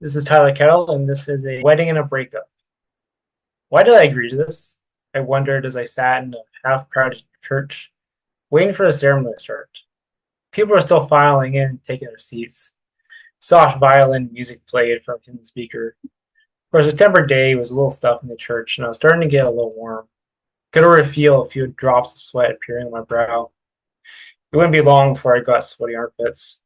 This is Tyler Kettle, and this is a wedding and a breakup. Why did I agree to this? I wondered as I sat in a half crowded church, waiting for the ceremony to start. People were still filing in, taking their seats. Soft violin music played from the speaker. For a September day, it was a little stuff in the church, and I was starting to get a little warm. Could already feel a few drops of sweat appearing on my brow. It wouldn't be long before I got sweaty armpits.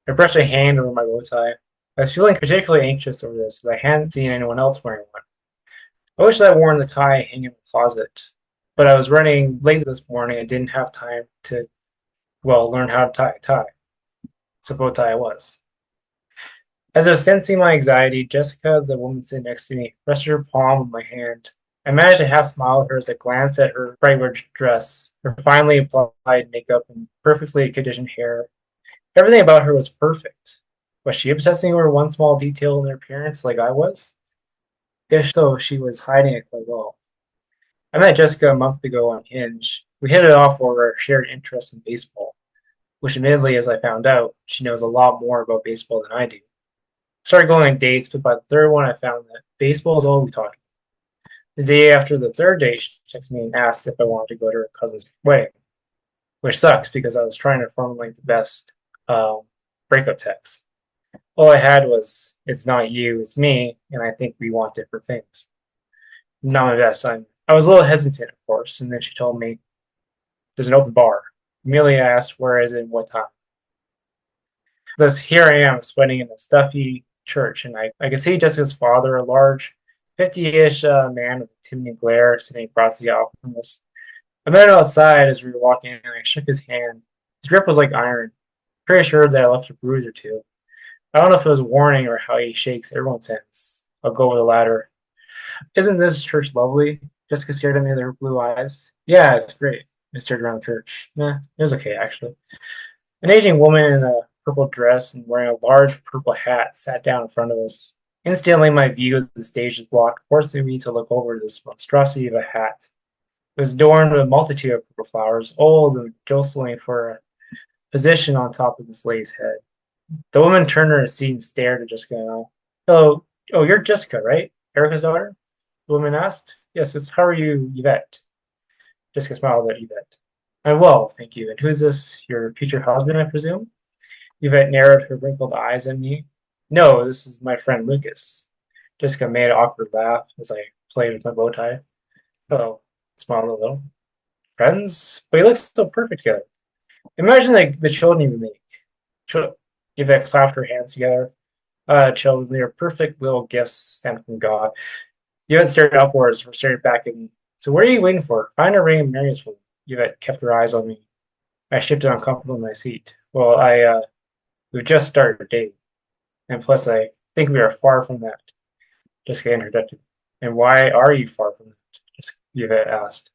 I brushed a hand over my bow tie. I was feeling particularly anxious over this, as I hadn't seen anyone else wearing one. I wish I'd worn the tie hanging in the closet, but I was running late this morning and didn't have time to, learn how to tie a tie. So bow tie I was. As I was sensing my anxiety, Jessica, the woman sitting next to me, rested her palm on my hand. I managed to half smile at her as I glanced at her bright red dress, her finely applied makeup, and perfectly conditioned hair. Everything about her was perfect. Was she obsessing over one small detail in her appearance like I was? If so, she was hiding it quite well. I met Jessica a month ago on Hinge. We hit it off over our shared interest in baseball, which admittedly, as I found out, she knows a lot more about baseball than I do. Started going on dates, but by the third one, I found that baseball is all we talked about. The day after the third date, she texted me and asked if I wanted to go to her cousin's wedding, which sucks because I was trying to formulate the best um, breakup text. All I had was, "It's not you, it's me, and I think we want different things." Not my best. I was a little hesitant, of course, and then she told me there's an open bar. Immediately I asked where is it and what time. Thus, here I am, sweating in a stuffy church, and I could see Jessica's father, a large, 50-ish man with a chimney glare, sitting across the aisle from us. I met him outside as we were walking, and I shook his hand. His grip was like iron. Pretty sure that I left a bruise or two. I don't know if it was a warning or how he shakes everyone's hands. I'll go with the latter. "Isn't this church lovely?" Jessica stared at me with her blue eyes. "Yeah, it's great." I stared around the church. Nah, it was okay, actually. An aging woman in a purple dress and wearing a large purple hat sat down in front of us. Instantly, my view of the stage was blocked, forcing me to look over this monstrosity of a hat. It was adorned with a multitude of purple flowers, old and jostling for a position on top of this lady's head. The woman turned her seat and stared at Jessica and I. "Hello. Oh, you're Jessica, right? Erica's daughter?" The woman asked. "Yes, it's how are you, Yvette?" Jessica smiled at Yvette. "I'm well, thank you. And who's this? Your future husband, I presume?" Yvette narrowed her wrinkled eyes at me. "No, this is my friend Lucas." Jessica made an awkward laugh as I played with my bow tie. "Hello," smiled a little. "Friends? But you look so perfect together. Imagine like the children you make." Chil- Yvette clapped her hands together. Children, they are perfect little gifts sent from God." Yvette stared upwards from staring back at me. "So what are you waiting for? Find a ring and marry us." Yvette kept her eyes on me. I shifted uncomfortably in my seat. We've just started a date. And plus, I think we are far from that," Jessica interjected. "And why are you far from that?" Yvette asked.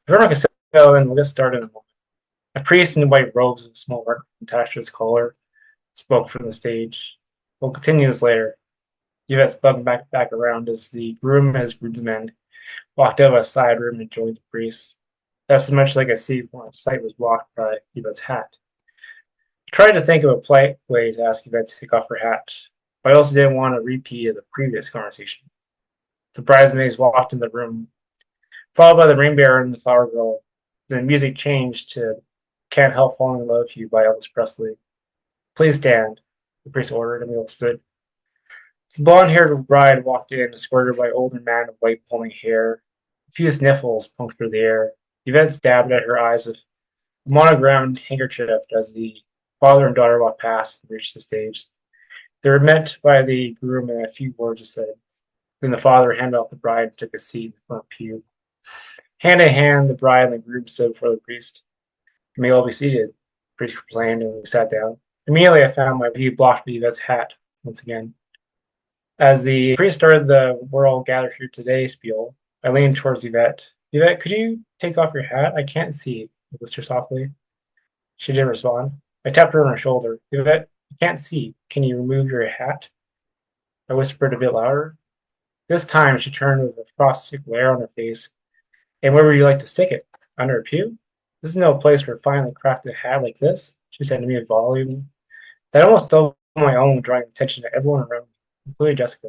Veronica said, "Oh, and we'll get started in a moment." A priest in white robes with a small mark attached to his collar spoke from the stage. "We'll continue this later." Yvette spun back around as the groom and his groomsmen walked out of a side room and joined the priest. That's as much as I could see when my sight was blocked by Yvette's hat. I tried to think of a polite way to ask Yvette to take off her hat, but I also didn't want a repeat of the previous conversation. The bridesmaids walked in the room, followed by the ring bearer and the flower girl. The music changed to "Can't Help Falling in Love with You" by Elvis Presley. "Please stand," the priest ordered, and we all stood. The blonde-haired bride walked in, escorted by an older man with white pulling hair. A few sniffles punctured the air. Yvette dabbed at her eyes with a monogrammed handkerchief as the father and daughter walked past and reached the stage. They were met by the groom and a few words were said. Then the father handed off the bride and took a seat in the front pew. Hand in hand, the bride and the groom stood before the priest. "You may all be seated," the priest proclaimed, and we sat down. Immediately, I found my view blocked by Yvette's hat once again. As the priest started the "We're all gathered here today" spiel, I leaned towards Yvette. "Yvette, could you take off your hat? I can't see," I whispered softly. She didn't respond. I tapped her on her shoulder. "Yvette, I can't see. Can you remove your hat?" I whispered a bit louder. This time she turned with a frosty glare on her face. "And where would you like to stick it? Under a pew? This is no place for a finely crafted hat like this," she said to me with volume that almost doubled my own, drawing attention to everyone around me. including Jessica.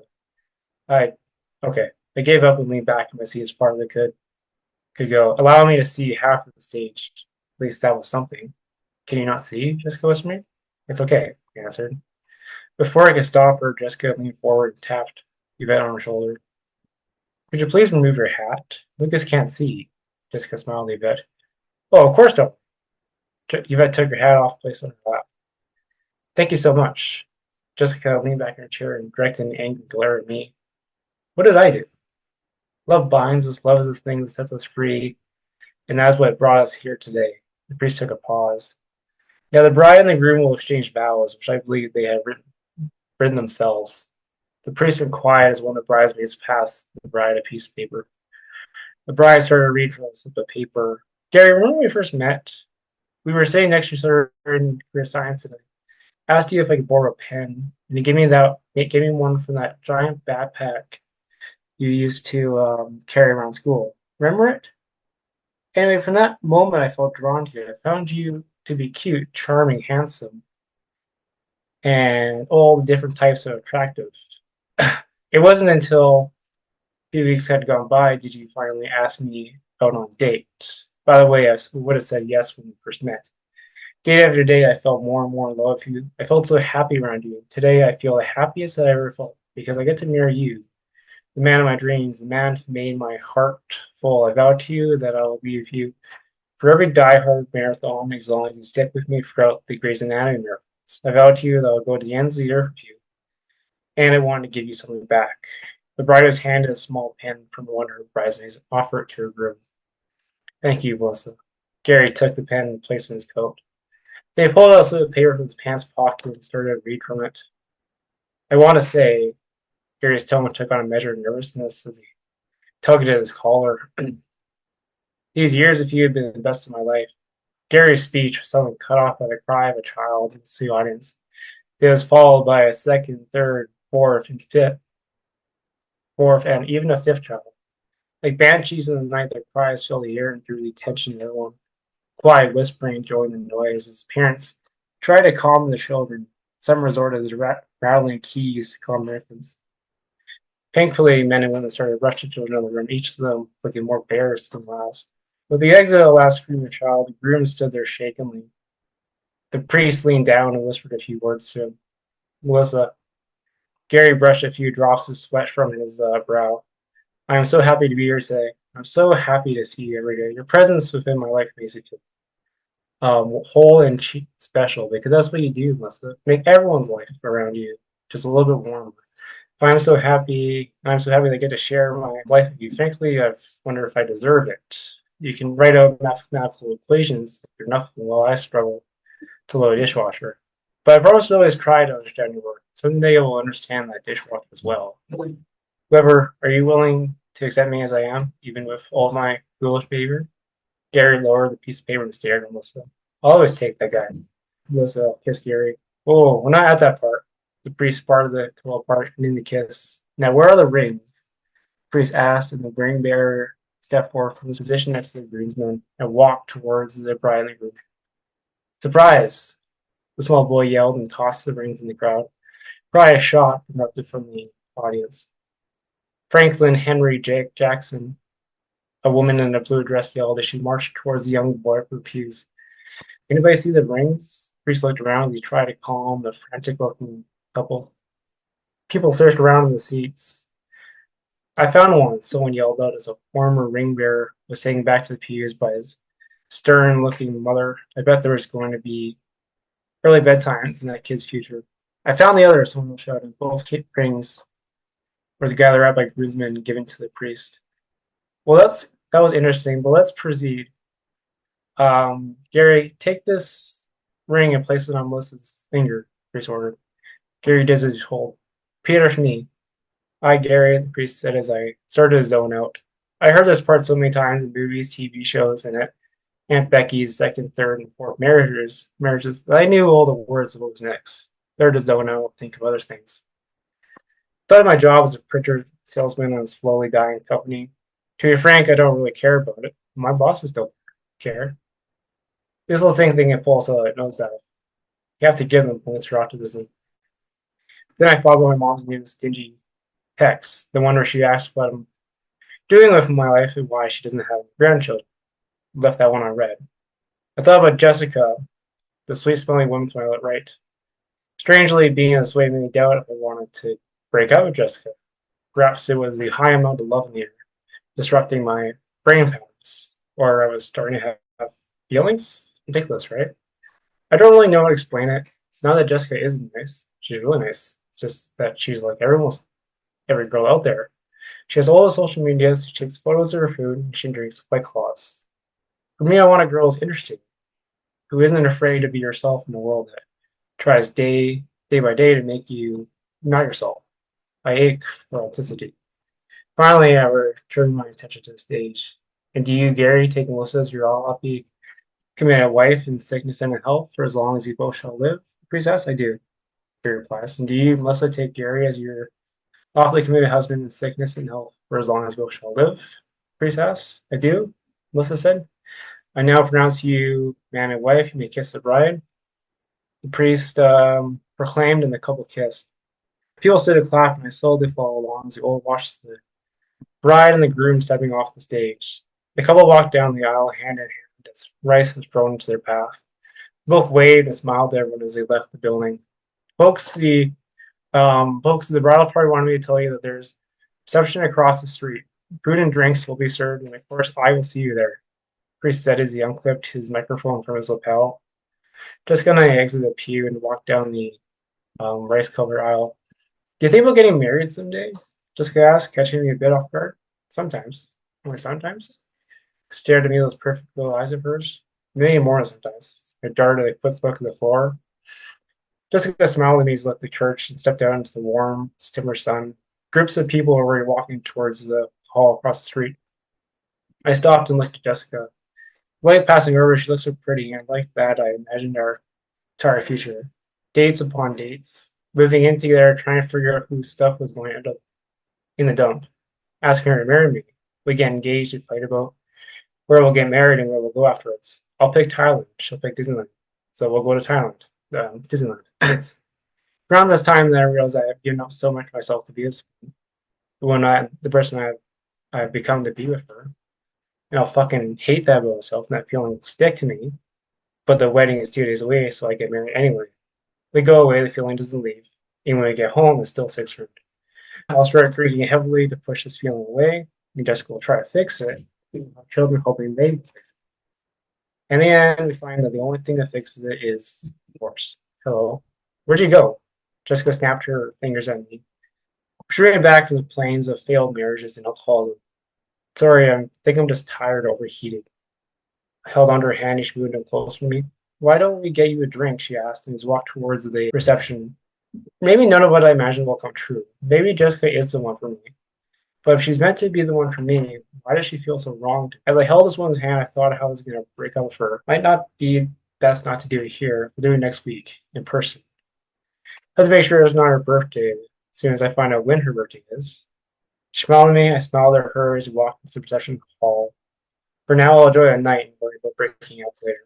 I okay. I gave up and leaned back in my seat as far as I could go, allowing me to see half of the stage. At least that was something. Can you not see? Jessica whispered me. It's okay, he answered. Before I could stop her, Jessica leaned forward and tapped Yvette on her shoulder. Could you please remove your hat? Lucas can't see. Jessica smiled at Yvette. Oh, of course not. Yvette took her hat off, placed it on her lap. Thank you so much. Jessica leaned back in her chair and directed an angry glare at me. What did I do? Love binds us, love is this thing that sets us free, and that's what brought us here today. The priest took a pause. Now the bride and the groom will exchange vows, which I believe they have written themselves. The priest went quiet as one of the bridesmaids passed the bride a piece of paper. The bride started to read from the slip of paper. Gary, remember when we first met? We were sitting next to each other in career science, and I asked you if I could borrow a pen, and you gave me one from that giant backpack you used to carry around school. Remember it? Anyway, from that moment, I felt drawn to you. I found you to be cute, charming, handsome, and all the different types of attractive. It wasn't until a few weeks had gone by did you finally ask me out on a date. By the way, I would have said yes when we first met. Day after day, I felt more and more in love with you. I felt so happy around you. Today, I feel the happiest that I ever felt because I get to marry you, the man of my dreams, the man who made my heart full. I vow to you that I will be with you for every die-hard marathon as long as you stick with me throughout the Grey's Anatomy marathons. I vow to you that I'll go to the ends of the earth with you, and I want to give you something back. The bride was handed a small pen from one of her bridesmaids and offered it to her groom. Thank you, Melissa. Gary took the pen and placed it in his coat. They pulled out a slip of paper from his pants pocket and started to read from it. I want to say, Gary's tone took on a measure of nervousness as he tugged at his collar. These years with you have been the best of my life. Gary's speech was suddenly cut off by the cry of a child in the audience. It was followed by a second, third, fourth, and even a fifth child. Like banshees in the night, their cries filled the air and drew the attention of everyone. Quiet whispering joined the noise as parents tried to calm the children. Some resorted to rattling keys to calm their infants. Thankfully, men and women started to rush the children out of the room, each of them looking more embarrassed than the last. With the exit of the last screaming child, the groom stood there shakenly. The priest leaned down and whispered a few words to him. Melissa. Gary brushed a few drops of sweat from his brow. I am so happy to be here today. I'm so happy to see you every day. Your presence within my life makes it feel whole and special because that's what you do, Melissa. Make everyone's life around you just a little bit warmer. I'm so happy. I'm so happy that I get to share my life with you. Frankly, I wonder if I deserve it. You can write out mathematical equations. You're nothing while I struggle to load a dishwasher. But I promise to always try to understand your work. Someday you'll understand that dishwasher as well. However, are you willing to accept me as I am, even with all my foolish behavior? Gary lowered the piece of paper and stared at Melissa. I'll always take that guy. Melissa kissed Gary. Oh, we're not at that part. The priest parted the pillow part and in the kiss. Now, where are the rings? The priest asked, and the ring bearer stepped forward from his position next to the groomsman and walked towards the bride and the groom. Surprise! The small boy yelled and tossed the rings in the crowd. Cry a shot erupted from the audience. Franklin Henry Jackson, a woman in a blue dress, yelled as she marched towards the young boy from the pews. Anybody see the rings? The priest looked around as he tried to calm the frantic-looking couple. People searched around in the seats. I found one, someone yelled out as a former ring bearer was taken back to the pews by his stern-looking mother. I bet there was going to be early bedtimes in that kid's future. I found the other, someone shouted. Both rings were gathered up by groomsmen and given to the priest. Well, that was interesting, but let's proceed. Gary, take this ring and place it on Melissa's finger, the priest ordered. Gary did as he told. Peter for me. Hi, Gary, the priest said as I started to zone out. I heard this part so many times in movies, TV shows, and at Aunt Becky's second, third, and fourth marriages that I knew all the words of what was next. There to zone out, think of other things. Thought my job was a printer salesman in a slowly dying company. To be frank, I don't really care about it. My bosses don't care. This little thing at Pulse knows that. You have to give them points for optimism. Then I followed my mom's new stingy text, the one where she asked what I'm doing with my life and why she doesn't have grandchildren. Left that one unread. I thought about Jessica, the sweet smelling woman to my right. Strangely, being this way made me doubt if I wanted to break up with Jessica. Perhaps it was the high amount of love in the air, disrupting my brain patterns, or I was starting to have feelings. Ridiculous, right? I don't really know how to explain it. It's not that Jessica isn't nice. She's really nice. It's just that she's like every girl out there. She has all the social medias, she takes photos of her food, and she drinks White Claws. For me, I want a girl who's interesting, who isn't afraid to be herself in a world that tries day by day to make you not yourself. I ache for authenticity. Finally, I returned my attention to the stage. And do you, Gary, take Melissa as your all happy committed wife in sickness and in health for as long as you both shall live? The priest asks. I do, Gary replies. And do you, Melissa, take Gary as your lawfully committed husband in sickness and health for as long as both shall live? The priest asks. I do, Melissa said. I now pronounce you man and wife. You may kiss the bride. The priest proclaimed, and the couple kissed. People stood to clap, and I slowly followed along as the old watched the bride and the groom stepping off the stage. The couple walked down the aisle hand in hand as rice was thrown into their path. Both waved and smiled at everyone as they left the building. Folks, the bridal party wanted me to tell you that there's reception across the street. Food and drinks will be served, and of course, I will see you there. Priest said as he unclipped his microphone from his lapel. Just gonna exit the pew and walk down the rice-covered aisle. Do you think about getting married someday? Jessica asked, catching me a bit off guard. Sometimes. Only sometimes. Stared at me with those perfect little eyes of hers. Maybe more sometimes. I darted a quick look at the floor. Jessica smiled at me as we left the church and stepped out into the warm, September sun. Groups of people were already walking towards the hall across the street. I stopped and looked at Jessica. Light passing over, she looked so pretty, and like that, I imagined our entire future. Dates upon dates. Moving in together, trying to figure out whose stuff was going to end up in the dump. Asking her to marry me. We get engaged and fight about where we'll get married and where we'll go afterwards. I'll pick Thailand. She'll pick Disneyland. So we'll go to Thailand. Disneyland. Around this time, then I realized I have given up so much of myself to be this the person I've become to be with her. And I'll fucking hate that about myself, and that feeling will stick to me. But the wedding is 2 days away, so I get married anyway. We go away, the feeling doesn't leave. Even when we get home, it's still 6 round. I'll start drinking heavily to push this feeling away, and Jessica will try to fix it. Our children hoping they will fix it. In the end, we find that the only thing that fixes it is divorce. Hello. Where'd you go? Jessica snapped her fingers at me. Straight back from the plains of failed marriages and alcoholism. Sorry, I think I'm just tired or overheated. I held onto her hand and she moved in close to me. Why don't we get you a drink? She asked, and walked towards the reception. Maybe none of what I imagined will come true. Maybe Jessica is the one for me. But if she's meant to be the one for me, why does she feel so wronged? As I held this woman's hand, I thought how I was going to break up with her. Might not be best not to do it here. We'll do it next week, in person. Let's make sure it's not her birthday as soon as I find out when her birthday is. She smiled at me. I smiled at her as we walked into the reception hall. For now, I'll enjoy a night and worry about breaking up later.